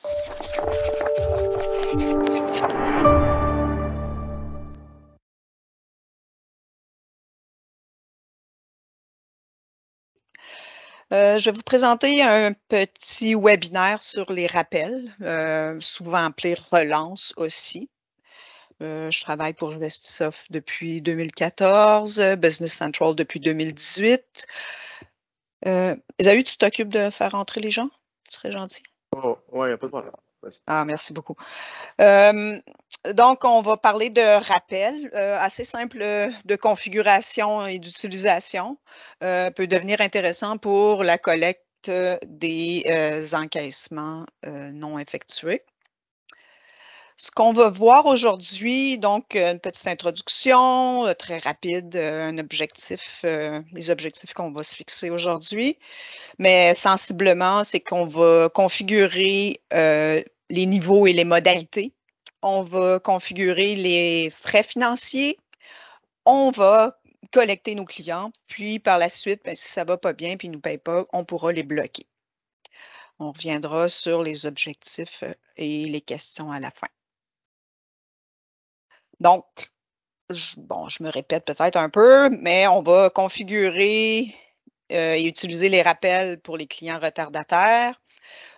Je vais vous présenter un petit webinaire sur les rappels, souvent appelés relances aussi. Je travaille pour Vestisoft depuis 2014, Business Central depuis 2018. Esaü, tu t'occupes de faire entrer les gens? Tu serais gentil? Oh, ouais, y a pas de problème. Vas-y. Ah, merci beaucoup. Donc, on va parler de rappel, assez simple de configuration et d'utilisation. Peut devenir intéressant pour la collecte des encaissements non effectués. Ce qu'on va voir aujourd'hui, donc une petite introduction très rapide, un objectif, les objectifs qu'on va se fixer aujourd'hui. Mais sensiblement, c'est qu'on va configurer les niveaux et les modalités. On va configurer les frais financiers. On va collecter nos clients. Puis par la suite, ben, si ça ne va pas bien et qu'ils ne nous payent pas, on pourra les bloquer. On reviendra sur les objectifs et les questions à la fin. Donc, je me répète peut-être un peu, mais on va configurer et utiliser les rappels pour les clients retardataires.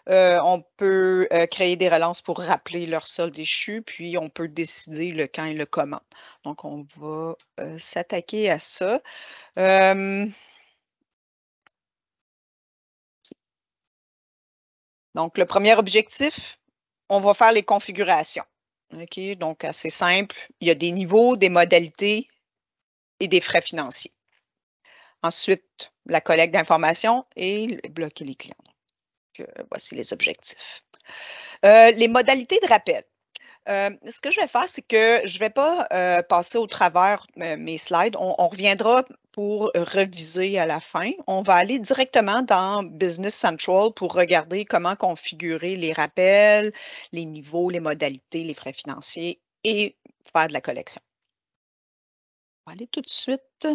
On peut créer des relances pour rappeler leur solde échu, puis on peut décider le quand et le comment. Donc, on va s'attaquer à ça. Donc, le premier objectif, on va faire les configurations. OK? Donc, assez simple. Il y a des niveaux, des modalités et des frais financiers. Ensuite, la collecte d'informations et bloquer les clients. Donc, voici les objectifs. Les modalités de rappel. Ce que je vais faire, c'est que je ne vais pas passer au travers mes slides. On reviendra pour reviser à la fin. On va aller directement dans Business Central pour regarder comment configurer les rappels, les niveaux, les modalités, les frais financiers et faire de la collection. On va aller tout de suite.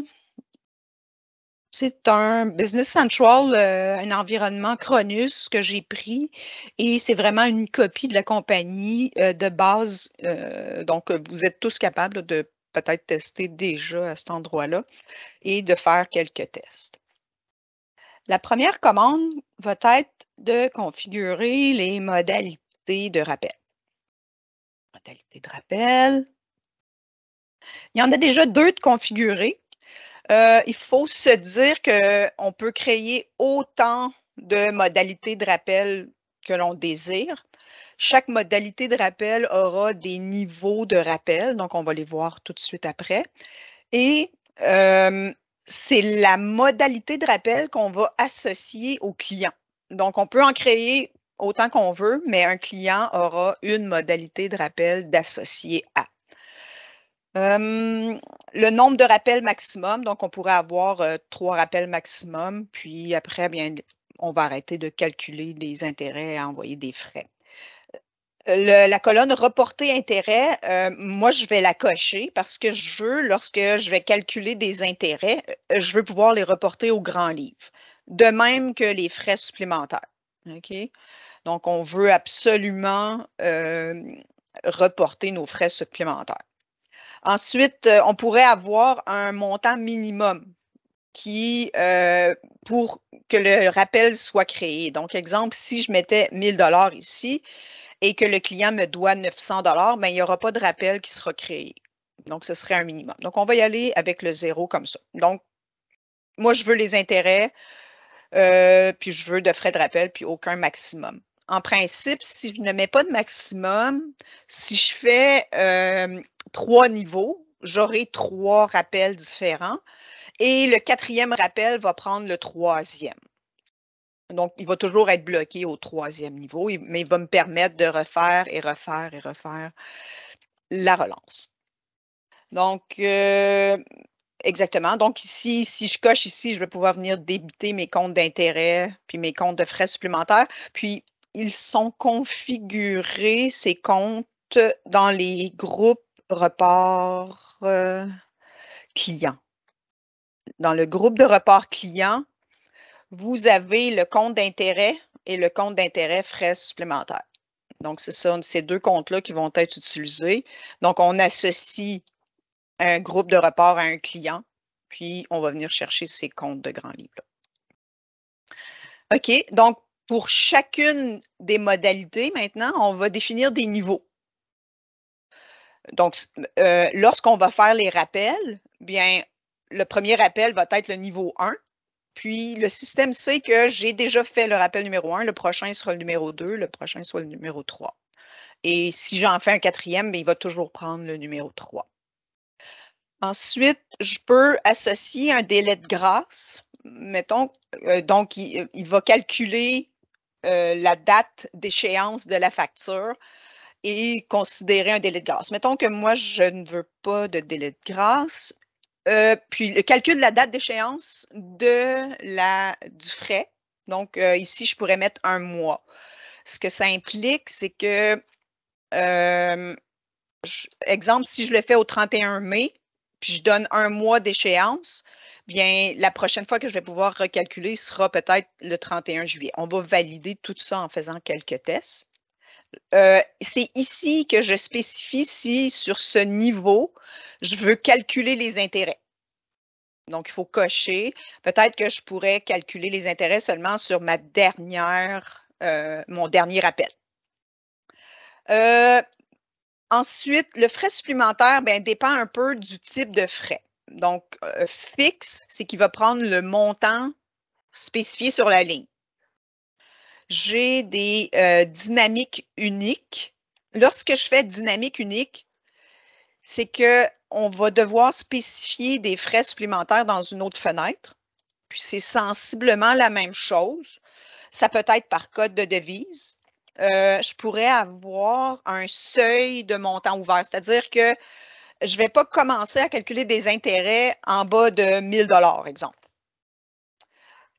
C'est un Business Central, un environnement Cronus que j'ai pris et c'est vraiment une copie de la compagnie de base. Donc, vous êtes tous capables de peut-être tester déjà à cet endroit-là et de faire quelques tests. La première commande va être de configurer les modalités de rappel. Modalités de rappel. Il y en a déjà deux de configurés. Il faut se dire qu'on peut créer autant de modalités de rappel que l'on désire. Chaque modalité de rappel aura des niveaux de rappel, donc on va les voir tout de suite après. Et c'est la modalité de rappel qu'on va associer au client. Donc, on peut en créer autant qu'on veut, mais un client aura une modalité de rappel d'associer à. Le nombre de rappels maximum, donc on pourrait avoir 3 rappels maximum, puis après, bien, on va arrêter de calculer des intérêts et envoyer des frais. La colonne reporter intérêt, moi, je vais la cocher parce que je veux, lorsque je vais calculer des intérêts, je veux pouvoir les reporter au grand livre. De même que les frais supplémentaires. OK? Donc, on veut absolument reporter nos frais supplémentaires. Ensuite, on pourrait avoir un montant minimum qui, pour que le rappel soit créé. Donc, exemple, si je mettais 1 000 ici et que le client me doit 900 ben, il n'y aura pas de rappel qui sera créé. Donc, ce serait un minimum. Donc, on va y aller avec le 0 comme ça. Donc, moi, je veux les intérêts, puis je veux de frais de rappel, puis aucun maximum. En principe, si je ne mets pas de maximum, si je fais 3 niveaux, j'aurai 3 rappels différents et le 4e rappel va prendre le 3e. Donc, il va toujours être bloqué au 3e niveau, mais il va me permettre de refaire et refaire et refaire la relance. Donc, exactement. Donc, ici, si je coche ici, je vais pouvoir venir débiter mes comptes d'intérêt puis mes comptes de frais supplémentaires. Puis, ils sont configurés, ces comptes, dans les groupes report client. Dans le groupe de report client, vous avez le compte d'intérêt et le compte d'intérêt frais supplémentaires. Donc, c'est ça, ces deux comptes-là qui vont être utilisés. Donc, on associe un groupe de report à un client, puis on va venir chercher ces comptes de grands livres-là. OK, donc pour chacune des modalités, maintenant, on va définir des niveaux. Donc, lorsqu'on va faire les rappels, bien, le premier rappel va être le niveau 1, puis le système sait que j'ai déjà fait le rappel numéro 1, le prochain sera le numéro 2, le prochain sera le numéro 3. Et si j'en fais un quatrième, bien, il va toujours prendre le numéro 3. Ensuite, je peux associer un délai de grâce. Mettons, donc, il va calculer la date d'échéance de la facture et considérer un délai de grâce. Mettons que moi, je ne veux pas de délai de grâce. Puis, le calcul de la date d'échéance du frais. Donc, ici, je pourrais mettre 1 mois. Ce que ça implique, c'est que, exemple, si je le fais au 31 mai, puis je donne 1 mois d'échéance, bien, la prochaine fois que je vais pouvoir recalculer sera peut-être le 31 juillet. On va valider tout ça en faisant quelques tests. C'est ici que je spécifie si sur ce niveau, je veux calculer les intérêts. Donc, il faut cocher. Peut-être que je pourrais calculer les intérêts seulement sur mon dernier rappel. Ensuite, le frais supplémentaire dépend un peu du type de frais. Donc, fixe, c'est qu'il va prendre le montant spécifié sur la ligne. J'ai des dynamiques uniques. Lorsque je fais dynamique unique, c'est qu'on va devoir spécifier des frais supplémentaires dans une autre fenêtre. Puis, c'est sensiblement la même chose. Ça peut être par code de devise. Je pourrais avoir un seuil de montant ouvert, c'est-à-dire que je ne vais pas commencer à calculer des intérêts en bas de 1 000 exemple.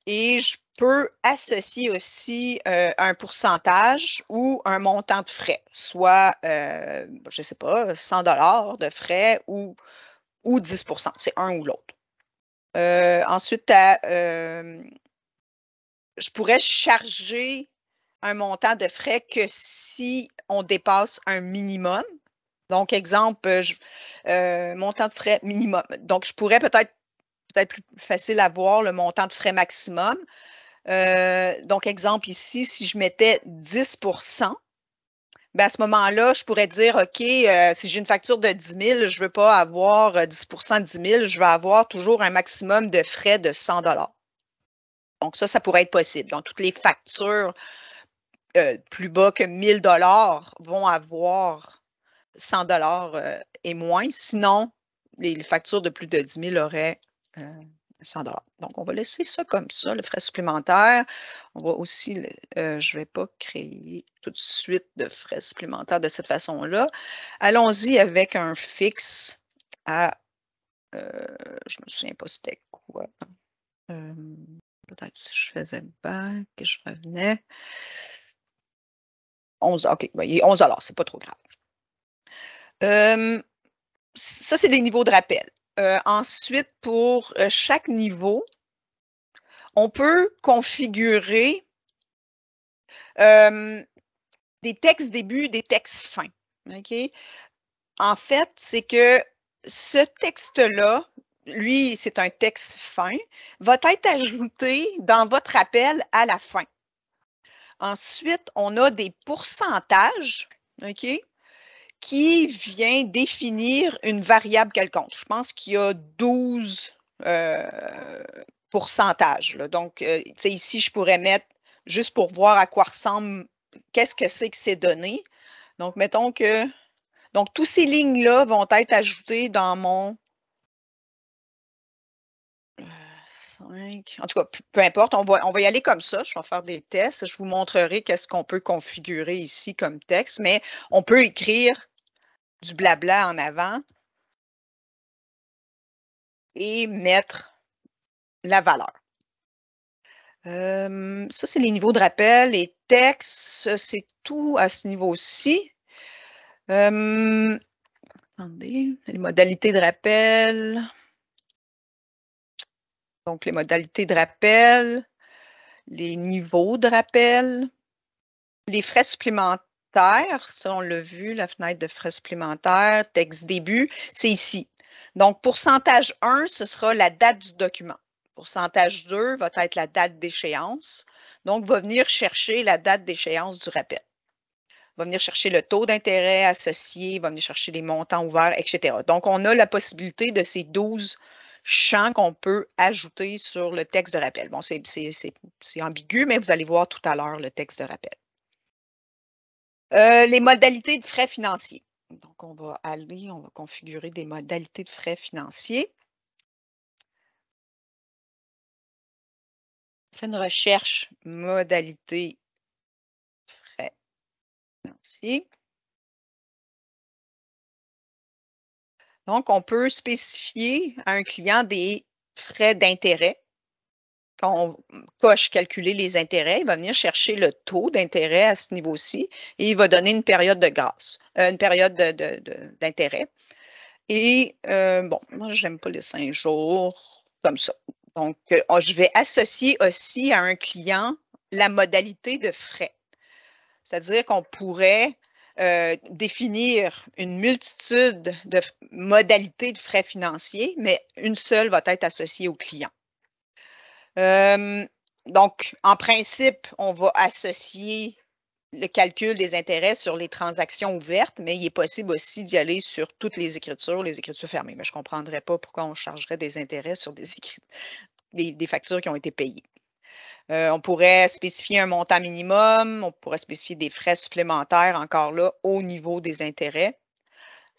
Et je peux associer aussi un pourcentage ou un montant de frais, soit, je ne sais pas, 100 de frais ou 10 c'est un ou l'autre. Ensuite, je pourrais charger un montant de frais que si on dépasse un minimum. Donc, exemple, montant de frais minimum. Donc, je pourrais peut-être plus facile à voir le montant de frais maximum. Donc, exemple ici, si je mettais 10 à ce moment-là, je pourrais dire, OK, si j'ai une facture de 10 000, je ne veux pas avoir 10 de 10 000, je veux avoir toujours un maximum de frais de 100 Donc, ça pourrait être possible. Donc, toutes les factures plus bas que 1 000 vont avoir 100 et moins. Sinon, les factures de plus de 10 000 auraient 100 Donc, on va laisser ça comme ça, le frais supplémentaire. On va aussi, je ne vais pas créer tout de suite de frais supplémentaires de cette façon-là. Allons-y avec un fixe à, je ne me souviens pas c'était quoi. Peut-être si je faisais bac, je revenais. 11, OK, il est 11 c'est pas trop grave. Ça, c'est les niveaux de rappel. Ensuite, pour chaque niveau, on peut configurer des textes début, des textes fin. OK? En fait, c'est que ce texte-là, lui, c'est un texte fin, va être ajouté dans votre rappel à la fin. Ensuite, on a des pourcentages, OK, qui vient définir une variable quelconque. Je pense qu'il y a 12 pourcentages. Là. Donc, ici, je pourrais mettre, juste pour voir à quoi ressemble, qu'est-ce que c'est que ces données. Donc, mettons que, donc, toutes ces lignes-là vont être ajoutées dans mon 5. En tout cas, peu importe, on va y aller comme ça. Je vais faire des tests. Je vous montrerai qu'est-ce qu'on peut configurer ici comme texte, mais on peut écrire du blabla en avant et mettre la valeur. Ça, c'est les niveaux de rappel. Les textes, c'est tout à ce niveau-ci. Attendez, les modalités de rappel. Donc, les modalités de rappel, les niveaux de rappel, les frais supplémentaires. supplémentaires, ça on l'a vu, la fenêtre de frais supplémentaires, texte début, c'est ici. Donc, pourcentage 1, ce sera la date du document. Pourcentage 2 va être la date d'échéance. Donc, va venir chercher la date d'échéance du rappel. Va venir chercher le taux d'intérêt associé, va venir chercher les montants ouverts, etc. Donc, on a la possibilité de ces 12 champs qu'on peut ajouter sur le texte de rappel. Bon, c'est ambigu, mais vous allez voir tout à l'heure le texte de rappel. Les modalités de frais financiers. Donc, on va configurer des modalités de frais financiers. On fait une recherche modalités frais financiers. Donc, on peut spécifier à un client des frais d'intérêt. Quand on coche calculer les intérêts, il va venir chercher le taux d'intérêt à ce niveau-ci et il va donner une période de grâce, une période d'intérêt. Et bon, moi, je n'aime pas les 5 jours comme ça. Donc, je vais associer aussi à un client la modalité de frais. C'est-à-dire qu'on pourrait définir une multitude de modalités de frais financiers, mais une seule va être associée au client. Donc, en principe, on va associer le calcul des intérêts sur les transactions ouvertes, mais il est possible aussi d'y aller sur toutes les écritures fermées. Mais je ne comprendrais pas pourquoi on chargerait des intérêts sur des factures qui ont été payées. On pourrait spécifier un montant minimum, on pourrait spécifier des frais supplémentaires, encore là, au niveau des intérêts.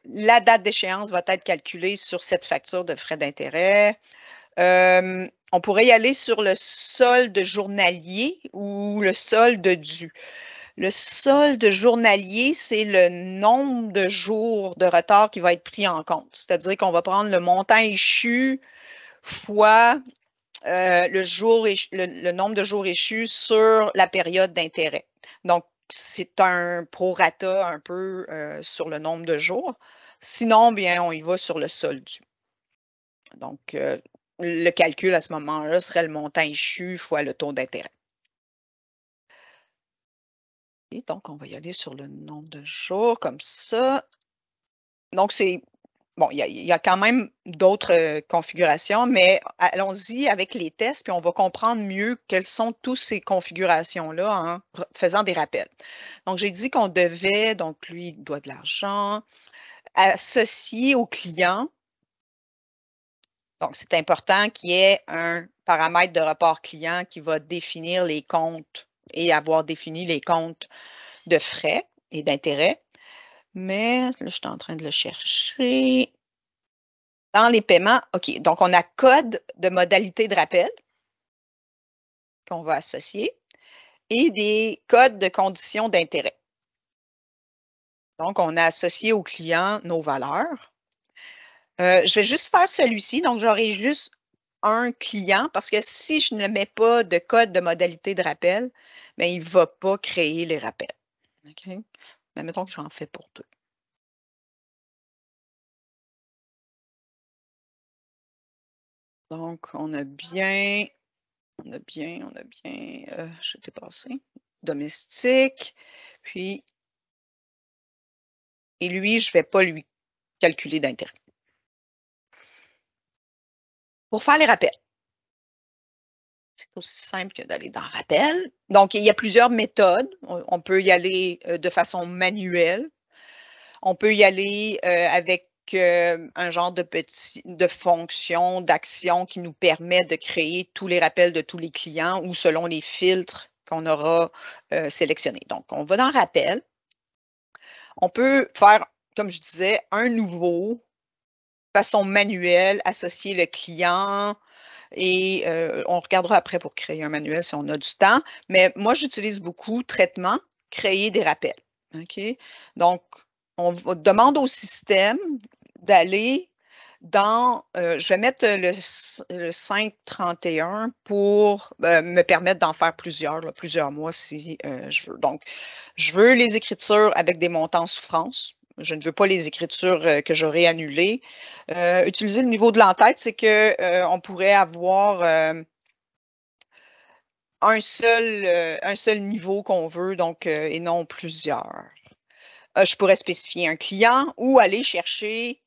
La date d'échéance va être calculée sur cette facture de frais d'intérêt. On pourrait y aller sur le solde journalier ou le solde dû. Le solde journalier, c'est le nombre de jours de retard qui va être pris en compte. C'est-à-dire qu'on va prendre le montant échu fois le nombre de jours échus sur la période d'intérêt. Donc, c'est un prorata un peu sur le nombre de jours. Sinon, bien, on y va sur le solde dû. Donc, le calcul à ce moment-là serait le montant échu fois le taux d'intérêt. Et donc, on va y aller sur le nombre de jours comme ça. Donc, c'est bon, il y a quand même d'autres configurations, mais allons-y avec les tests, puis on va comprendre mieux quelles sont toutes ces configurations-là en faisant des rappels. Donc, j'ai dit qu'on devait, donc lui, il doit de l'argent, associer au client. Donc, c'est important qu'il y ait un paramètre de rapport client qui va définir les comptes et avoir défini les comptes de frais et d'intérêts. Mais là, je suis en train de le chercher. Dans les paiements, OK, donc on a code de modalité de rappel qu'on va associer et des codes de conditions d'intérêt. Donc, on a associé au client nos valeurs. Je vais juste faire celui-ci, donc j'aurai juste un client parce que si je ne mets pas de code de modalité de rappel, bien, il ne va pas créer les rappels. OK? Mais mettons que j'en fais pour deux. Donc, on a bien, je t'ai passé, domestique, puis, et lui, je ne vais pas lui calculer d'intérêt. Pour faire les rappels, c'est aussi simple que d'aller dans rappel. Donc, il y a plusieurs méthodes. On peut y aller de façon manuelle. On peut y aller avec un genre de fonction, d'action qui nous permet de créer tous les rappels de tous les clients ou selon les filtres qu'on aura sélectionnés. Donc, on va dans rappel. On peut faire, comme je disais, un nouveau, façon manuelle, associer le client et on regardera après pour créer un manuel si on a du temps. Mais moi, j'utilise beaucoup traitement, créer des rappels. OK? Donc, on demande au système d'aller dans, je vais mettre le 531 pour me permettre d'en faire plusieurs mois si je veux. Donc, je veux les écritures avec des montants souffrance. Je ne veux pas les écritures que j'aurais annulées. Utiliser le niveau de l'entête, c'est qu'on pourrait avoir un seul niveau qu'on veut, donc, et non plusieurs. Je pourrais spécifier un client ou aller chercher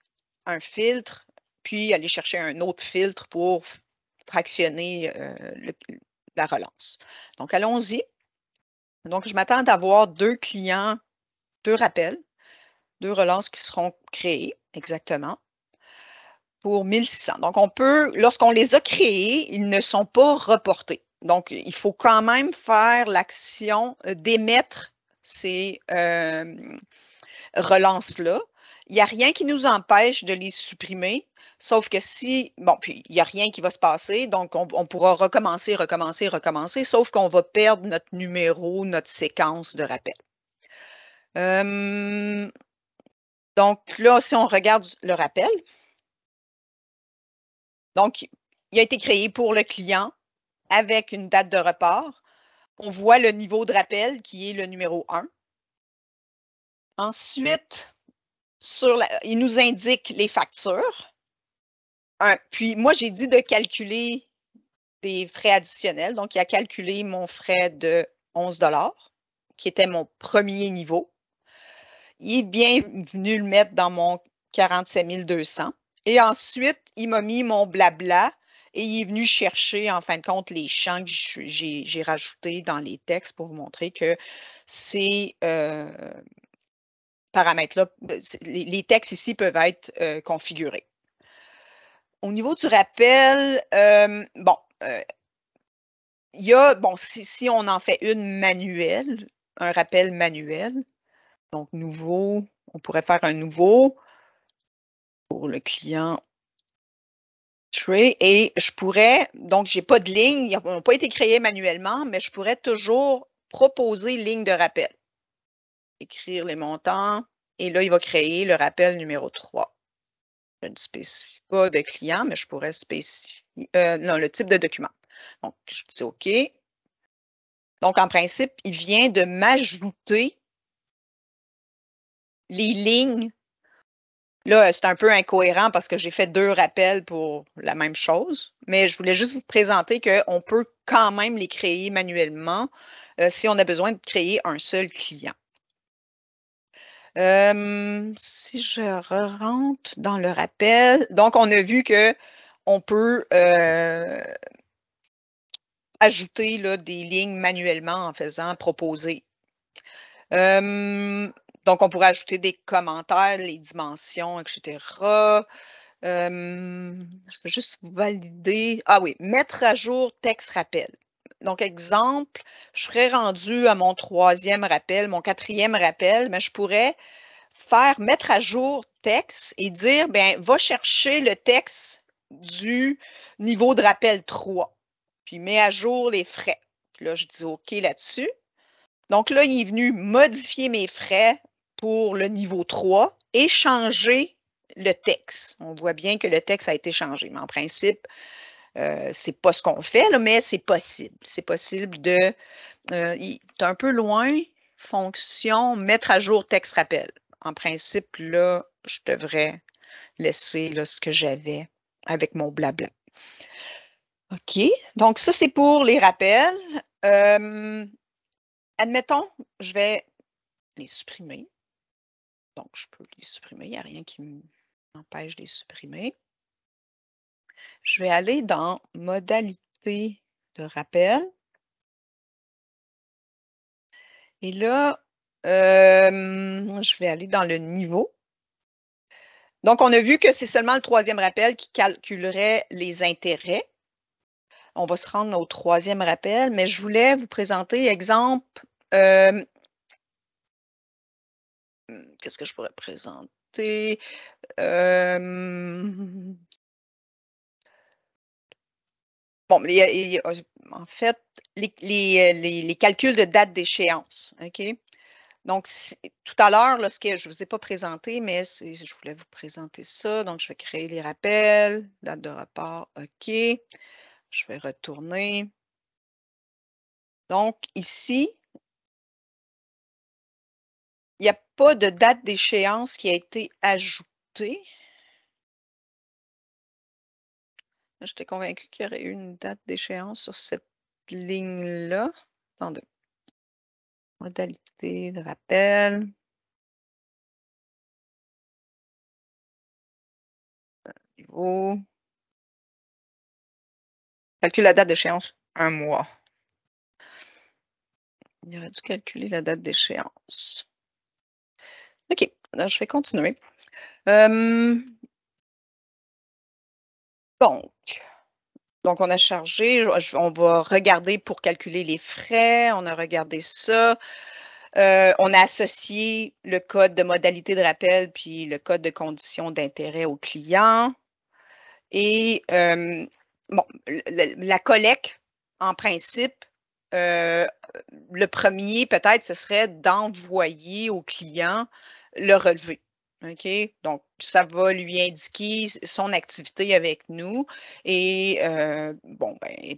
un filtre, puis aller chercher un autre filtre pour fractionner la relance. Donc, allons-y. Donc, je m'attends d'avoir 2 clients, 2 rappels, 2 relances qui seront créées exactement pour 1600. Donc, on peut, lorsqu'on les a créés, ils ne sont pas reportés. Donc, il faut quand même faire l'action d'émettre ces relances-là. Il n'y a rien qui nous empêche de les supprimer, sauf que si, bon, puis il n'y a rien qui va se passer, donc on pourra recommencer, sauf qu'on va perdre notre numéro, notre séquence de rappel. Donc là, si on regarde le rappel, donc il a été créé pour le client avec une date de report. On voit le niveau de rappel qui est le numéro 1. Ensuite, il nous indique les factures. Puis moi, j'ai dit de calculer des frais additionnels. Donc, il a calculé mon frais de 11 $, qui était mon premier niveau. Il est bien venu le mettre dans mon 47 200. Et ensuite, il m'a mis mon blabla et il est venu chercher, en fin de compte, les champs que j'ai rajoutés dans les textes pour vous montrer que ces paramètres-là, les textes ici peuvent être configurés. Au niveau du rappel, bon, il y a, bon, si on en fait une manuelle, un rappel manuel, donc nouveau, on pourrait faire un nouveau pour le client tray et je pourrais, donc j'ai pas de ligne, ils n'ont pas été créés manuellement, mais je pourrais toujours proposer ligne de rappel. Écrire les montants et là, il va créer le rappel numéro 3. Je ne spécifie pas de client, mais je pourrais spécifier, non, le type de document. Donc, je dis OK. Donc, en principe, il vient de m'ajouter les lignes. Là, c'est un peu incohérent parce que j'ai fait 2 rappels pour la même chose, mais je voulais juste vous présenter qu'on peut quand même les créer manuellement si on a besoin de créer un seul client. Si je rentre dans le rappel, donc on a vu qu'on peut ajouter là, des lignes manuellement en faisant proposer. Donc, on pourrait ajouter des commentaires, les dimensions, etc. Je vais juste valider. Ah oui, mettre à jour texte rappel. Donc, exemple, je serais rendu à mon 3e rappel, mon 4e rappel, mais je pourrais faire mettre à jour texte et dire, bien, va chercher le texte du niveau de rappel 3, puis mets à jour les frais. Puis là, je dis OK là-dessus. Donc là, il est venu modifier mes frais pour le niveau 3 et changer le texte. On voit bien que le texte a été changé, mais en principe, ce n'est pas ce qu'on fait, là, mais c'est possible. C'est possible de... c'est un peu loin, fonction, mettre à jour texte rappel. En principe, là, je devrais laisser là, ce que j'avais avec mon blabla. OK, donc ça, c'est pour les rappels. Admettons, je vais les supprimer. Donc, je peux les supprimer. Il n'y a rien qui m'empêche de les supprimer. Je vais aller dans modalité de rappel. Et là, je vais aller dans le niveau. Donc, on a vu que c'est seulement le 3e rappel qui calculerait les intérêts. On va se rendre au 3e rappel, mais je voulais vous présenter, exemple, qu'est-ce que je pourrais présenter? Bon, en fait, les calculs de date d'échéance, OK? Donc, tout à l'heure, lorsque je ne vous ai pas présenté, mais je voulais vous présenter ça. Donc, je vais créer les rappels, date de report, OK. Je vais retourner. Donc, ici, il n'y a pas de date d'échéance qui a été ajoutée. J'étais convaincue qu'il y aurait eu une date d'échéance sur cette ligne-là. Attendez. Modalité de rappel. Niveau. Calcule la date d'échéance, 1 mois. Il aurait dû calculer la date d'échéance. OK, alors je vais continuer. Donc, on a chargé, on va regarder pour calculer les frais, on a regardé ça. On a associé le code de modalité de rappel puis le code de conditions d'intérêt au client. Et bon, la collecte, en principe, le premier, peut-être, ce serait d'envoyer au client le relevé. OK? Donc, ça va lui indiquer son activité avec nous. Et bon, ben,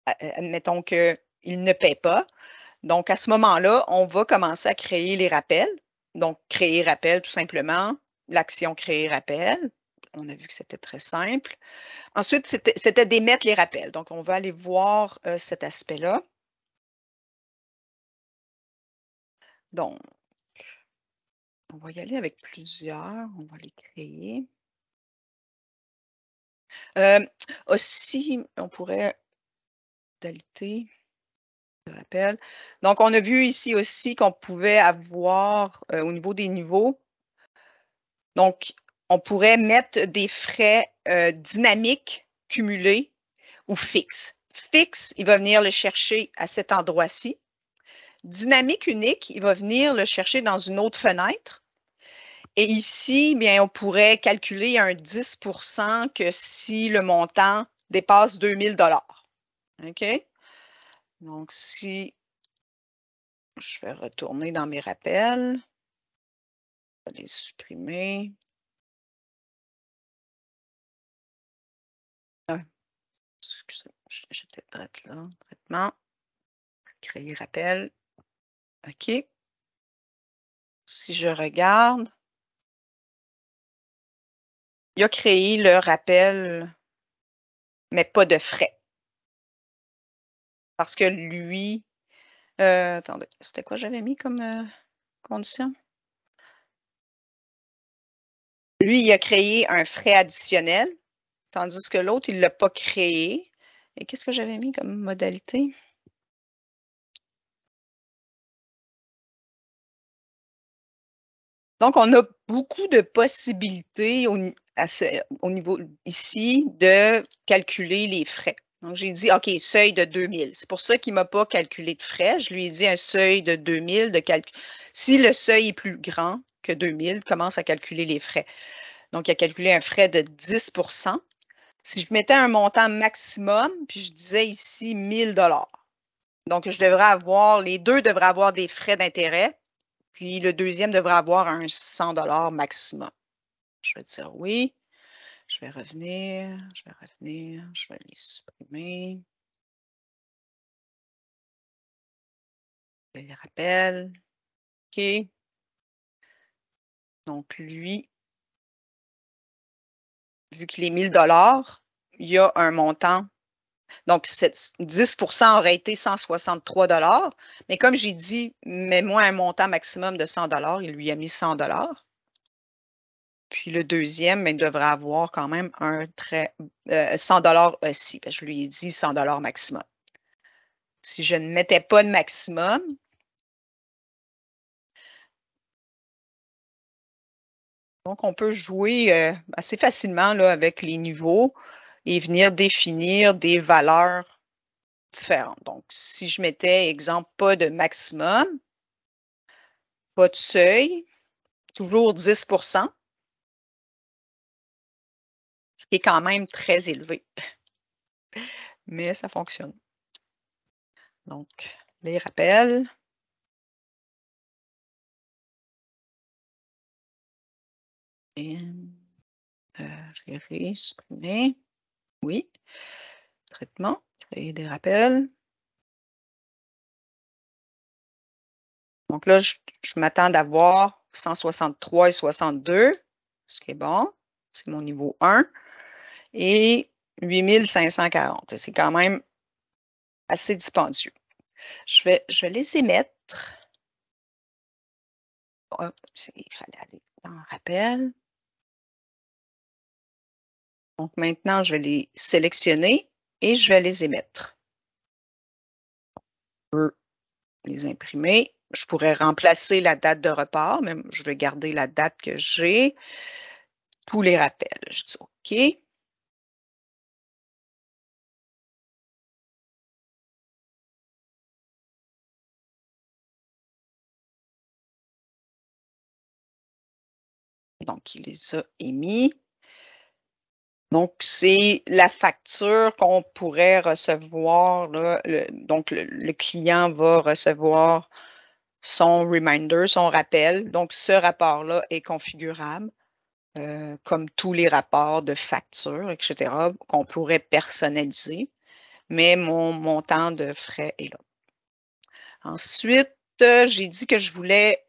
admettons qu'il ne paie pas. Donc, à ce moment-là, on va commencer à créer les rappels. Donc, créer rappel, tout simplement, l'action créer rappel. On a vu que c'était très simple. Ensuite, c'était d'émettre les rappels. Donc, on va aller voir cet aspect-là. Donc, on va y aller avec plusieurs. On va les créer. Aussi, on pourrait modalité de rappel. Donc, on a vu ici aussi qu'on pouvait avoir au niveau des niveaux. Donc, on pourrait mettre des frais dynamiques, cumulés ou fixes. Fixe, il va venir le chercher à cet endroit-ci. Dynamique unique, il va venir le chercher dans une autre fenêtre. Et ici, bien, on pourrait calculer un 10 que si le montant dépasse 2000 $. OK? Donc, si je vais retourner dans mes rappels, je vais les supprimer. Excusez-moi, j'étais drette là. Traitement. Créer rappel. OK. Si je regarde, il a créé le rappel, mais pas de frais. Parce que lui, attendez, c'était quoi j'avais mis comme condition? Lui, il a créé un frais additionnel, tandis que l'autre, il ne l'a pas créé. Et qu'est-ce que j'avais mis comme modalité? Donc, on a beaucoup de possibilités au niveau ici de calculer les frais. Donc, j'ai dit, OK, seuil de 2000. C'est pour ça qu'il ne m'a pas calculé de frais. Je lui ai dit un seuil de 2000 de calcul. Si le seuil est plus grand que 2000, commence à calculer les frais. Donc, il a calculé un frais de 10 %. Si je mettais un montant maximum, puis je disais ici 1000 $. Donc, les deux devraient avoir des frais d'intérêt, puis le deuxième devrait avoir un 100 $ maximum. Je vais dire oui. Je vais revenir, je vais les supprimer. Je les rappelle. OK. Donc, lui, vu qu'il est 1000 $, il y a un montant. Donc, 10 % aurait été 163 $. Mais comme j'ai dit, mets-moi un montant maximum de 100 $, il lui a mis 100 $. Puis le deuxième, il devrait avoir quand même un 100 $ aussi. Parce que je lui ai dit 100 $ maximum. Si je ne mettais pas de maximum, donc on peut jouer assez facilement là, avec les niveaux et venir définir des valeurs différentes. Donc, si je mettais, exemple, pas de maximum, pas de seuil, toujours 10 %, ce qui est quand même très élevé. Mais ça fonctionne. Donc, les rappels. Et gérer, supprimer. Oui. Traitement, créer des rappels. Donc là, je m'attends d'avoir 163 et 62, ce qui est bon. C'est mon niveau 1. Et 8540. C'est quand même assez dispendieux. Je vais les émettre. Oh, il fallait aller dans le rappel. Donc maintenant, je vais les sélectionner et je vais les émettre. Je peux les imprimer. Je pourrais remplacer la date de report, mais je vais garder la date que j'ai. Tous les rappels. Je dis OK. Donc, il les a émis. Donc, c'est la facture qu'on pourrait recevoir. Là, donc, le client va recevoir son reminder, son rappel. Donc, ce rapport-là est configurable, comme tous les rapports de facture, etc., qu'on pourrait personnaliser. Mais mon montant de frais est là. Ensuite, j'ai dit que je voulais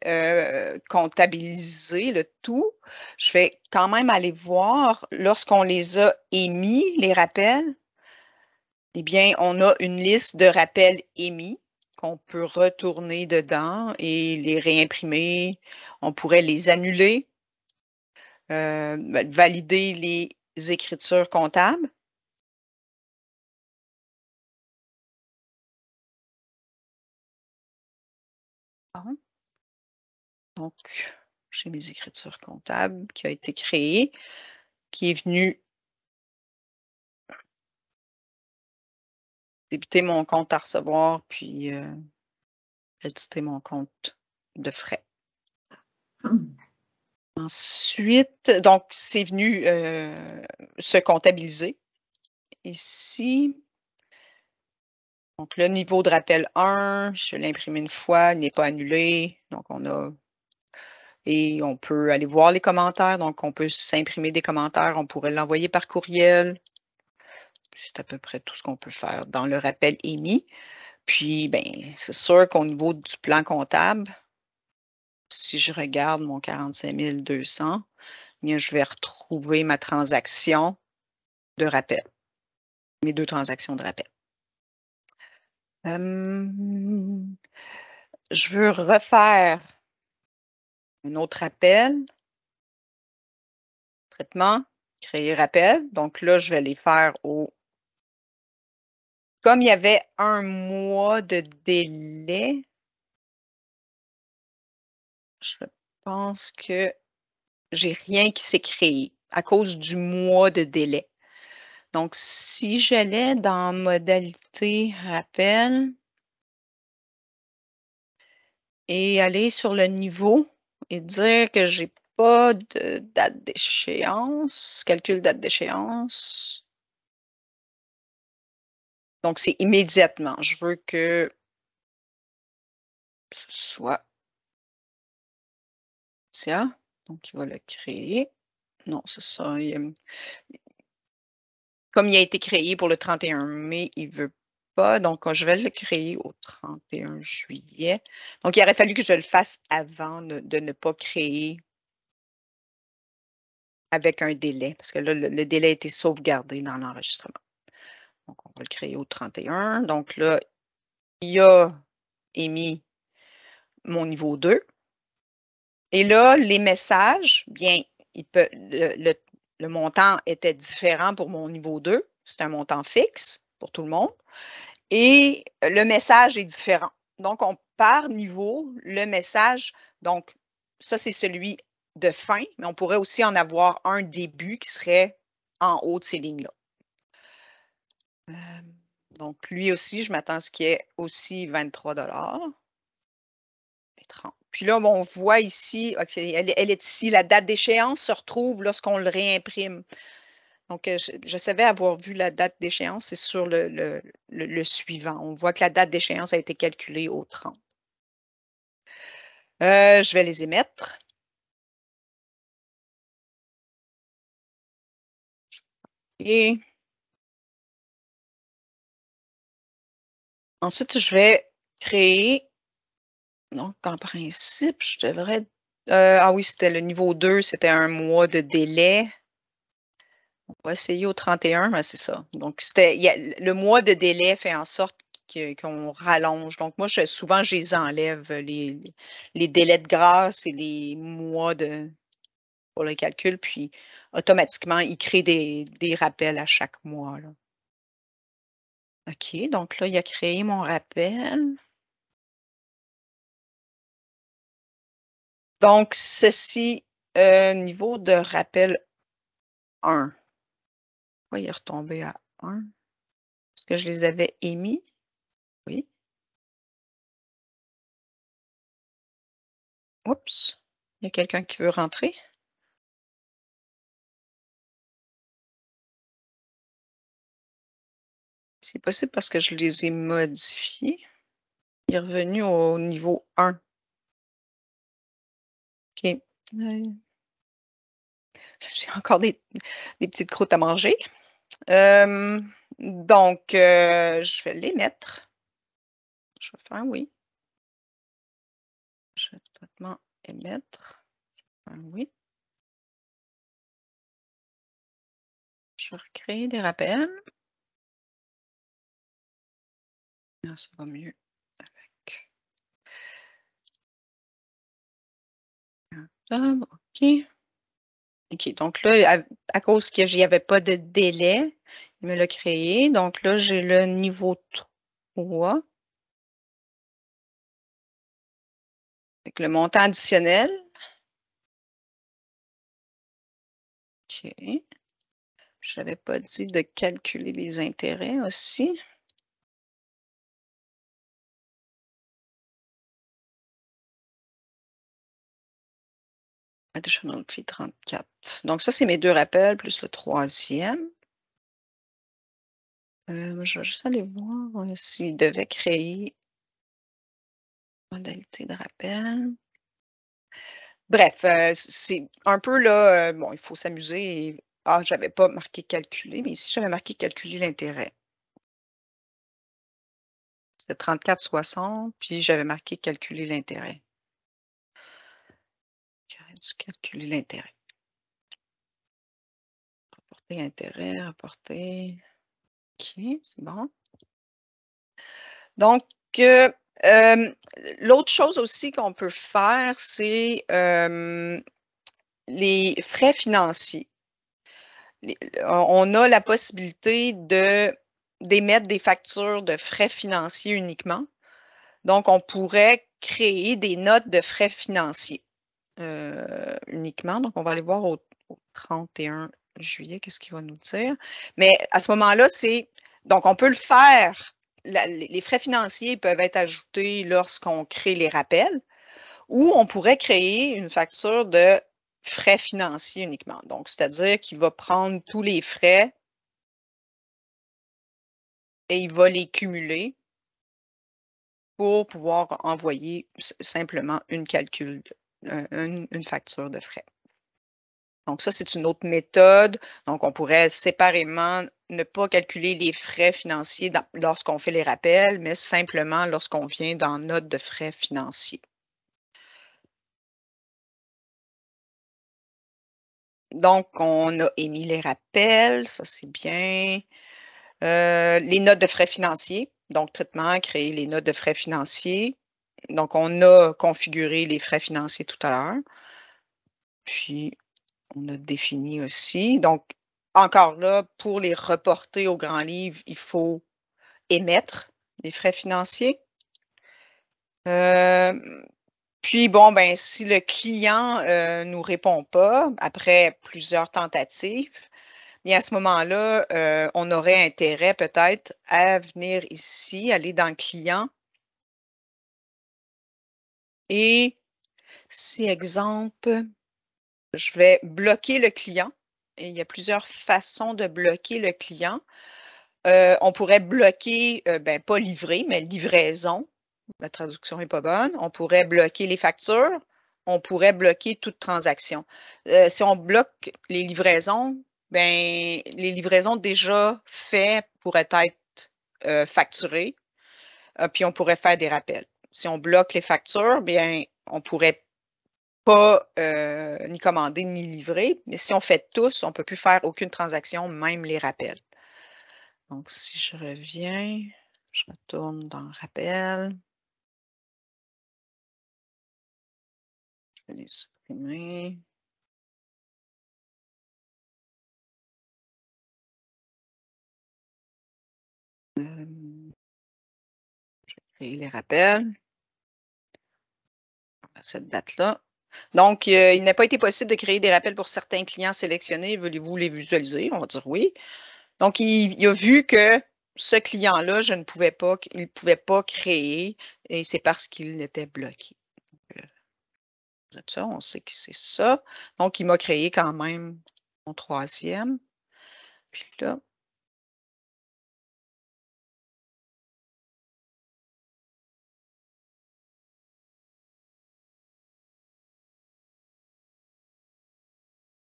comptabiliser le tout. Je vais quand même aller voir lorsqu'on les a émis, les rappels. Eh bien, on a une liste de rappels émis qu'on peut retourner dedans et les réimprimer. On pourrait les annuler, valider les écritures comptables. Donc, j'ai mes écritures comptables qui a été créée, qui est venu débiter mon compte à recevoir, puis éditer mon compte de frais. Ensuite, donc, c'est venu se comptabiliser. Ici, donc le niveau de rappel 1, je l'ai imprimé une fois, il n'est pas annulé. Donc, on a... Et on peut aller voir les commentaires. Donc, on peut s'imprimer des commentaires. On pourrait l'envoyer par courriel. C'est à peu près tout ce qu'on peut faire dans le rappel émis. Puis, ben, c'est sûr qu'au niveau du plan comptable, si je regarde mon 45 200, bien, je vais retrouver ma transaction de rappel, mes 2 transactions de rappel. Je veux refaire un autre appel. Traitement, créer rappel. Donc là, je vais les faire au... Comme il y avait un mois de délai, je pense que j'ai rien qui s'est créé à cause du mois de délai. Donc, si j'allais dans modalité rappel et aller sur le niveau et dire que j'ai pas de date d'échéance, calcul date d'échéance. Donc, c'est immédiatement. Je veux que ce soit ça. Donc, il va le créer. Non, c'est ça. Comme il a été créé pour le 31 mai, il ne veut pas. Donc, je vais le créer au 31 juillet. Donc, il aurait fallu que je le fasse avant de ne pas créer avec un délai, parce que là, le délai a été sauvegardé dans l'enregistrement. Donc, on va le créer au 31. Donc là, il a émis mon niveau 2. Et là, les messages, bien, le montant était différent pour mon niveau 2. C'est un montant fixe pour tout le monde. Et le message est différent. Donc, par niveau, le message, donc, ça, c'est celui de fin, mais on pourrait aussi en avoir un début qui serait en haut de ces lignes-là. Donc, lui aussi, je m'attends à ce qu'il y ait aussi 23 et 30. Puis là, bon, on voit ici, okay, elle est ici, la date d'échéance se retrouve lorsqu'on le réimprime. Donc, je savais avoir vu la date d'échéance, c'est sur le suivant. On voit que la date d'échéance a été calculée au 30. Je vais les émettre. Et ensuite, je vais créer. Donc, en principe, je devrais... ah oui, c'était le niveau 2, c'était un mois de délai. On va essayer au 31, mais c'est ça. Donc, le mois de délai fait en sorte qu'on rallonge. Donc, moi, souvent, je les enlève, les délais de grâce et les mois pour le calcul, puis automatiquement, il crée des rappels à chaque mois, là. OK, donc là, il a créé mon rappel. Donc, ceci, niveau de rappel 1. Pourquoi il est retombé à 1? Est-ce que je les avais émis? Oui. Oups, il y a quelqu'un qui veut rentrer? C'est possible parce que je les ai modifiés. Il est revenu au niveau 1. OK. J'ai encore des petites croûtes à manger. Donc, je vais les mettre. Je vais faire oui. Je vais totalement émettre. Oui. Je vais recréer des rappels. Ah, ça va mieux avec. OK. OK, donc là, à cause que j'y avais pas de délai, il me l'a créé. Donc là, j'ai le niveau 3. Avec le montant additionnel. OK. Je n'avais pas dit de calculer les intérêts aussi. Additional fee 34. Donc ça, c'est mes 2 rappels plus le 3e. Je vais juste aller voir s'il devait créer modalité de rappel. Bref, c'est un peu là, bon, il faut s'amuser. Ah, j'avais pas marqué calculer, mais ici, j'avais marqué calculer l'intérêt. C'était 34,60, puis j'avais marqué calculer l'intérêt. J'aurais dû calculer l'intérêt. Rapporter intérêt, rapporter. OK, c'est bon. Donc, l'autre chose aussi qu'on peut faire, c'est les frais financiers. On a la possibilité d'émettre des factures de frais financiers uniquement. Donc, on pourrait créer des notes de frais financiers uniquement. Donc, on va aller voir au 31 juillet, qu'est-ce qu'il va nous dire. Mais à ce moment-là, donc, on peut le faire. Les frais financiers peuvent être ajoutés lorsqu'on crée les rappels ou on pourrait créer une facture de frais financiers uniquement. Donc, c'est-à-dire qu'il va prendre tous les frais et il va les cumuler pour pouvoir envoyer simplement une facture de frais. Donc, ça, c'est une autre méthode. Donc, on pourrait séparément ne pas calculer les frais financiers lorsqu'on fait les rappels, mais simplement lorsqu'on vient dans note de frais financiers. Donc, on a émis les rappels, ça c'est bien. Les notes de frais financiers, donc traitement, créer les notes de frais financiers. Donc, on a configuré les frais financiers tout à l'heure. Puis, on a défini aussi. Donc, encore là, pour les reporter au grand livre, il faut émettre les frais financiers. Puis, bon, ben, si le client ne nous répond pas après plusieurs tentatives, bien à ce moment-là, on aurait intérêt peut-être à venir ici, aller dans client. Et si, exemple, je vais bloquer le client, et il y a plusieurs façons de bloquer le client. On pourrait bloquer, ben, pas livrer, mais livraison. La traduction n'est pas bonne. On pourrait bloquer les factures. On pourrait bloquer toute transaction. Si on bloque les livraisons, ben, les livraisons déjà faites pourraient être facturées, puis on pourrait faire des rappels. Si on bloque les factures, bien, on ne pourrait pas ni commander ni livrer, mais si on fait tous, on ne peut plus faire aucune transaction, même les rappels. Donc, si je reviens, Je retourne dans rappel. Je vais les supprimer. Je vais créer les rappels à cette date-là. Donc, il n'a pas été possible de créer des rappels pour certains clients sélectionnés. Voulez-vous les visualiser? On va dire oui. Donc, il a vu que ce client-là, il ne pouvait pas créer et c'est parce qu'il était bloqué. Donc, ça, on sait que c'est ça. Donc, il m'a créé quand même mon troisième. Puis là,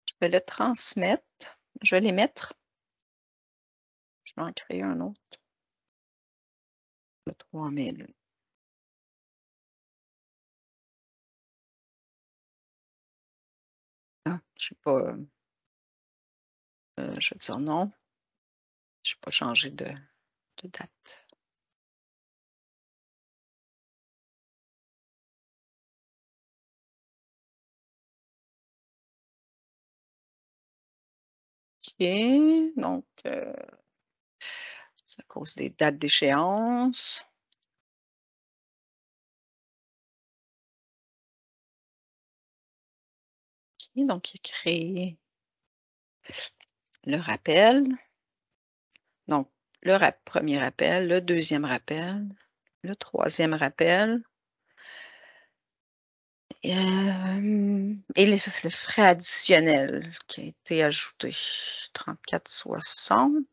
je vais le transmettre. Je vais les mettre. Je vais en créer un autre. Le 3000. Ah, je ne sais pas. Je vais dire non. Je n'ai pas changé de date. OK. Donc, c'est à cause des dates d'échéance. OK. Donc, il a créé le rappel. Donc, le premier rappel, le deuxième rappel, le troisième rappel. Et le frais additionnel qui a été ajouté, 34,60.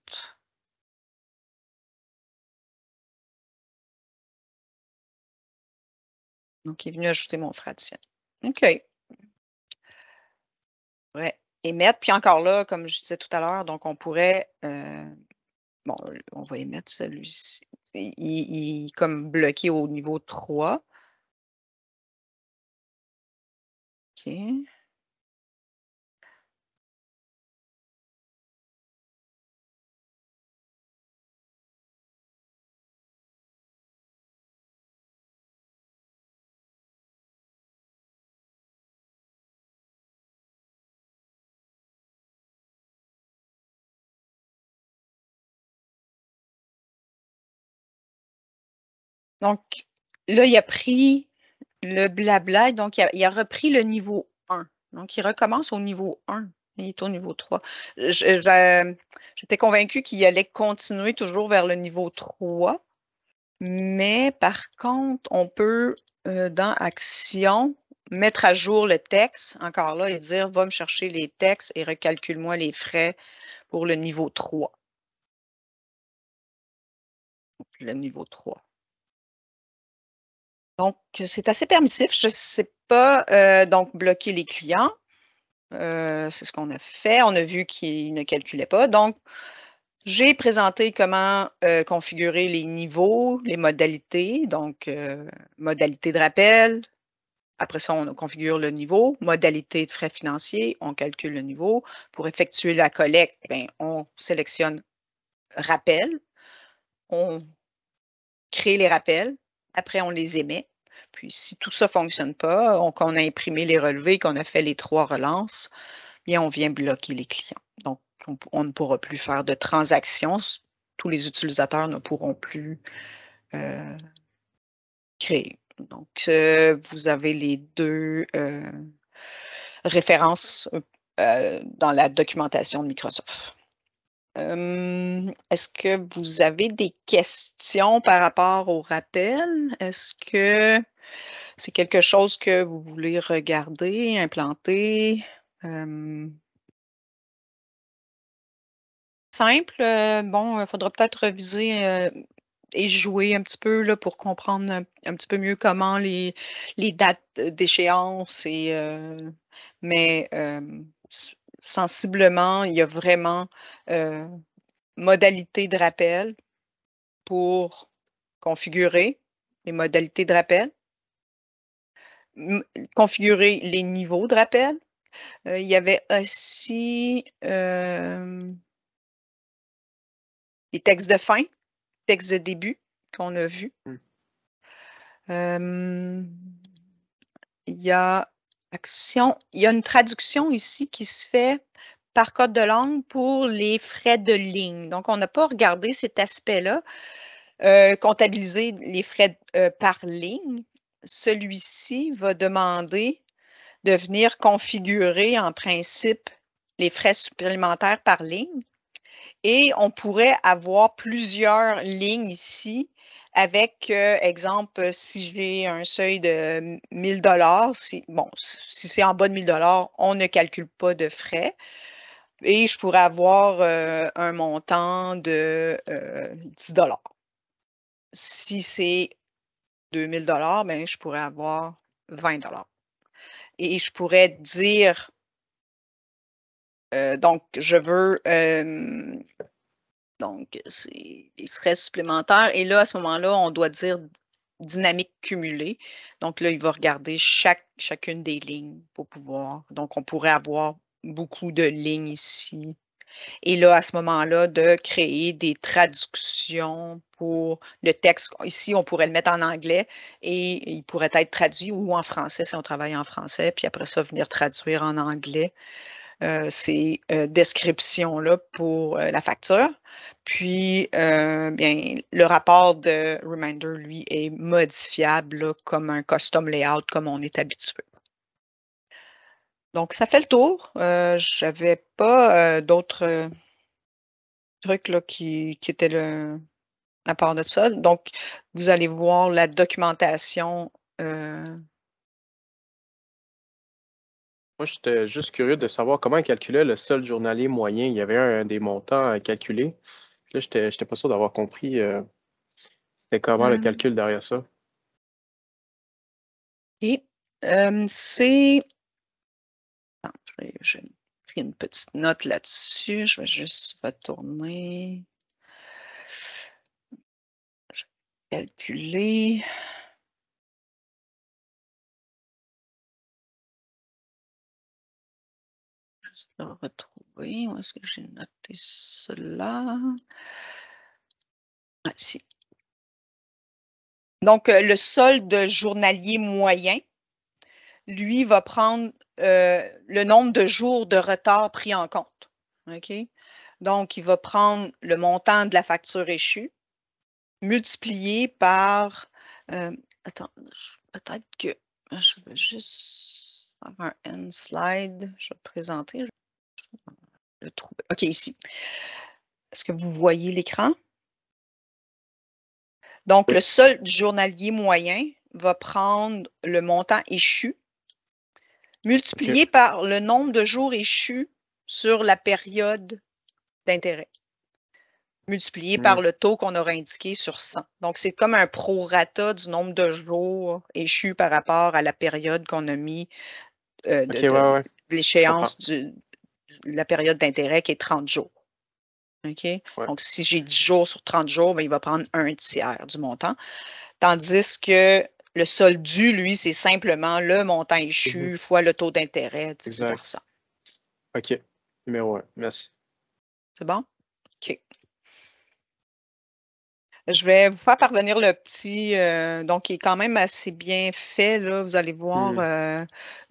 Donc, il est venu ajouter mon frais additionnel. OK. Ouais. Émettre. Puis encore là, comme je disais tout à l'heure, donc on pourrait, bon, on va émettre celui-ci. Il est comme bloqué au niveau 3. OK. Donc, là, il a pris le blabla, donc il a repris le niveau 1. Donc, il recommence au niveau 1. Il est au niveau 3. J'étais convaincue qu'il allait continuer toujours vers le niveau 3. Mais par contre, on peut, dans Action, mettre à jour le texte, encore là, et dire, va me chercher les textes et recalcule-moi les frais pour le niveau 3. Le niveau 3. Donc, c'est assez permissif. Je ne sais pas, donc, bloquer les clients. C'est ce qu'on a fait. On a vu qu'il ne calculait pas. Donc, j'ai présenté comment configurer les niveaux, les modalités. Donc, modalité de rappel. Après ça, on configure le niveau. Modalité de frais financiers, on calcule le niveau. Pour effectuer la collecte, bien, on sélectionne rappel. On crée les rappels. Après, on les émet. Puis, si tout ça ne fonctionne pas, qu'on a imprimé les relevés, qu'on a fait les 3 relances, bien, on vient bloquer les clients. Donc, on ne pourra plus faire de transactions. Tous les utilisateurs ne pourront plus créer. Donc, vous avez les 2 références dans la documentation de Microsoft. Est-ce que vous avez des questions par rapport au rappel? Est-ce que c'est quelque chose que vous voulez regarder, implanter? Simple, bon, il faudra peut-être reviser et jouer un petit peu là, pour comprendre un petit peu mieux comment les dates d'échéance mais sensiblement, il y a vraiment modalité de rappel pour configurer les modalités de rappel, configurer les niveaux de rappel. Il y avait aussi les textes de fin, textes de début. qu'on a vu. Mm. Il y a une traduction ici qui se fait par code de langue pour les frais de ligne. Donc, on n'a pas regardé cet aspect-là, comptabiliser les frais par ligne. Celui-ci va demander de venir configurer en principe les frais supplémentaires par ligne. Et on pourrait avoir plusieurs lignes ici avec, exemple, si j'ai un seuil de 1000 $, bon, si c'est en bas de 1000 $, on ne calcule pas de frais. Et je pourrais avoir un montant de 10 $. Si c'est 2000 $, ben, je pourrais avoir 20 $. Et je pourrais dire, donc, je veux, donc, c'est des frais supplémentaires. Et là, à ce moment-là, on doit dire dynamique cumulée. Donc là, il va regarder chacune des lignes pour pouvoir. Donc, on pourrait avoir beaucoup de lignes ici. Et là, à ce moment-là, de créer des traductions pour le texte. Ici, on pourrait le mettre en anglais et il pourrait être traduit ou en français si on travaille en français, puis après ça, venir traduire en anglais ces descriptions-là pour la facture. Puis, bien, le rapport de Reminder, lui, est modifiable là, comme un custom layout, comme on est habitué. Donc, ça fait le tour. Je n'avais pas d'autres trucs là, qui étaient à part de ça. Donc, vous allez voir la documentation. Moi, j'étais juste curieux de savoir comment calculer le solde journalier moyen. Il y avait un des montants à calculer. Là, j'étais pas sûr d'avoir compris c'était comment le calcul derrière ça. Et c'est... J'ai pris une petite note là-dessus. Je vais juste retourner. Je vais calculer. Juste le retrouver. Où est-ce que j'ai noté cela? Ah, ici. Donc, le solde journalier moyen, lui, va prendre le nombre de jours de retard pris en compte. OK? Donc, il va prendre le montant de la facture échue, multiplié par... attends, peut-être que je vais juste faire un end slide. Je vais présenter. Je vais le trouver. OK, ici. Est-ce que vous voyez l'écran? Donc, le solde journalier moyen va prendre le montant échu multiplié par le nombre de jours échus sur la période d'intérêt, multiplié par le taux qu'on aura indiqué sur 100. Donc, c'est comme un prorata du nombre de jours échus par rapport à la période qu'on a mis de l'échéance de la période d'intérêt qui est 30 jours. OK? Donc, si j'ai 10 jours sur 30 jours, bien, il va prendre un tiers du montant. Tandis que le solde dû, lui, c'est simplement le montant échu fois le taux d'intérêt divisé par 100. OK. Numéro 1. Merci. C'est bon? OK. Je vais vous faire parvenir le petit, donc il est quand même assez bien fait, là, vous allez voir.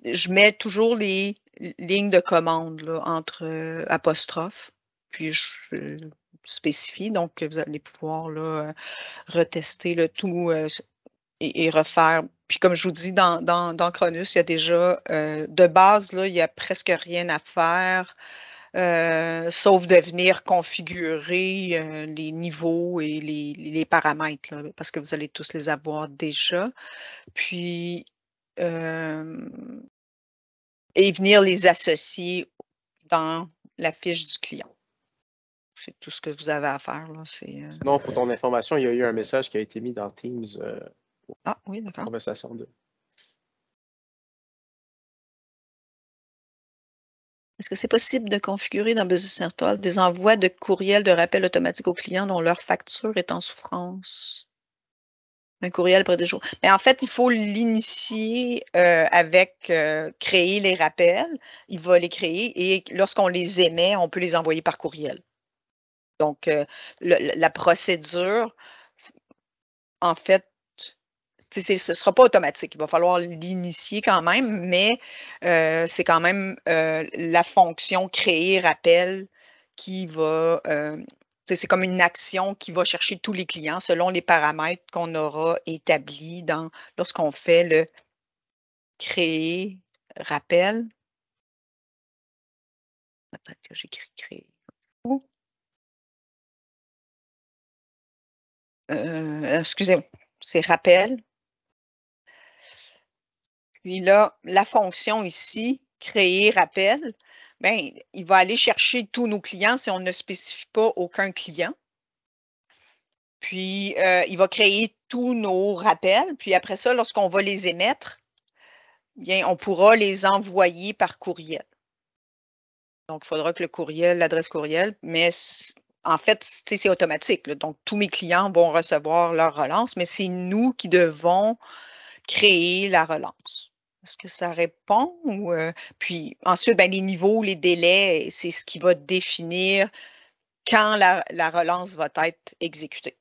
Je mets toujours les lignes de commande là, entre apostrophes, puis je spécifie, donc vous allez pouvoir là, retester le tout et refaire. Puis comme je vous dis, dans Cronus, il y a déjà, de base, là, il n'y a presque rien à faire. Sauf de venir configurer les niveaux et les paramètres, là, parce que vous allez tous les avoir déjà. Puis, et venir les associer dans la fiche du client. C'est tout ce que vous avez à faire. Là. Non, pour ton information, il y a eu un message qui a été mis dans Teams. Ah oui, d'accord. Conversation 2. Est-ce que c'est possible de configurer dans Business Central des envois de courriels de rappel automatique aux clients dont leur facture est en souffrance? Un courriel après 2 jours. Mais en fait, il faut l'initier avec créer les rappels. Il va les créer et lorsqu'on les émet, on peut les envoyer par courriel. Donc, la procédure, en fait, ce ne sera pas automatique. Il va falloir l'initier quand même, mais c'est quand même la fonction créer rappel qui va. C'est comme une action qui va chercher tous les clients selon les paramètres qu'on aura établis lorsqu'on fait le créer rappel. Peut-être que j'écris créer. Excusez-moi, c'est rappel. Puis là, la fonction ici, créer rappel, bien, il va aller chercher tous nos clients si on ne spécifie pas aucun client. Puis, il va créer tous nos rappels. Puis après ça, lorsqu'on va les émettre, bien, on pourra les envoyer par courriel. Donc, il faudra que le courriel, l'adresse courriel, mais en fait, c'est automatique. Là. Donc, tous mes clients vont recevoir leur relance, mais c'est nous qui devons créer la relance. Est-ce que ça répond? Puis ensuite, ben, les niveaux, les délais, c'est ce qui va définir quand la relance va être exécutée.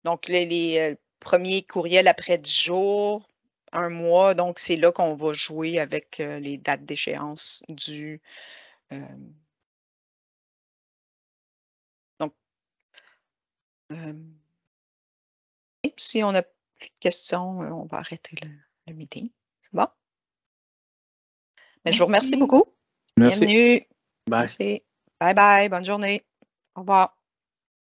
Donc, les premiers courriels après 10 jours, 1 mois, donc c'est là qu'on va jouer avec les dates d'échéance du. Donc, si on n'a plus de questions, on va arrêter le meeting. C'est bon? Ben, je vous remercie beaucoup. Merci. Bienvenue. Bye. Merci. Bye bye. Bonne journée. Au revoir.